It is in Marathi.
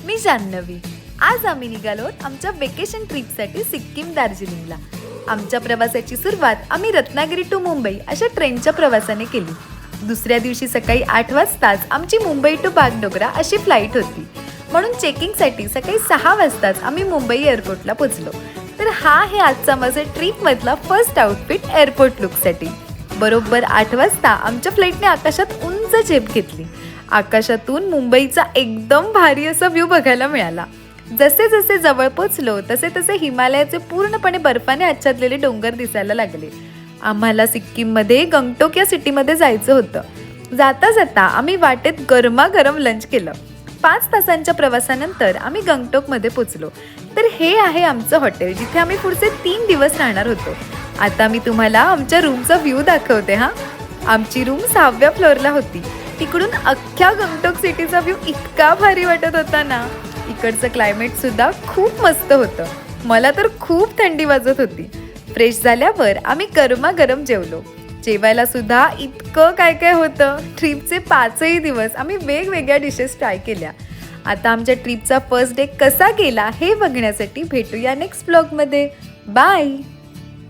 मी जान्हवी। आज आम्ही निघालो आमच्या वेकेशन ट्रिपसाठी सिक्कीम दार्जिलिंगला। आमच्या प्रवासाची सुरुवात आम्ही रत्नागिरी टू मुंबई अशा ट्रेनच्या प्रवासाने केली। दुसऱ्या दिवशी सकाळी 8 वाजताच आमची मुंबई टू बागडोगरा अशी फ्लाईट होती, म्हणून चेकिंगसाठी सकाळी 6 वाजताच आम्ही मुंबई एअरपोर्टला पोहोचलो। तर हा आहे आजचा माझा ट्रिपमधला फर्स्ट आउटफिट एअरपोर्ट लुकसाठी। बरोबर 8 वाजता आमच्या फ्लाईटने आकाशात उंच झेप घेतली। आकाशातून मुंबईचा एकदम भारी असा व्ह्यू बघायला मिळाला। जसे जसे जवळ पोचलो तसे तसे हिमालयाचे पूर्णपणे बर्फाने आच्छादलेले डोंगर दिसायला लागले। आम्हाला सिक्कीममध्ये गंगटोक या सिटीमध्ये जायचं होतं। जाता जाता आम्ही वाटेत गरमागरम लंच केलं। 5 तासांच्या प्रवासानंतर आम्ही गंगटोकमध्ये पोचलो। तर हे आहे आमचं हॉटेल, जिथे आम्ही पुढचे 3 दिवस राहणार होतो। आता मी तुम्हाला आमच्या रूमचा व्ह्यू दाखवते हा। आमची रूम 6व्या फ्लोअरला होती। तिकडून अख्ख्या गंगटोक सिटीचा व्ह्यू इतका भारी वाटत होता ना। इकडचं क्लायमेट सुद्धा खूप मस्त होतं। मला तर खूप थंडी वाजत होती। फ्रेश झाल्यावर आम्ही गरमागरम जेवलो। जेवायला सुद्धा इतकं काय काय होतं। ट्रिपचे 5ही दिवस आम्ही वेगवेगळ्या डिशेस ट्राय केल्या। आता आमच्या ट्रिपचा फर्स्ट डे कसा गेला हे बघण्यासाठी भेटूया नेक्स्ट ब्लॉगमध्ये। बाय।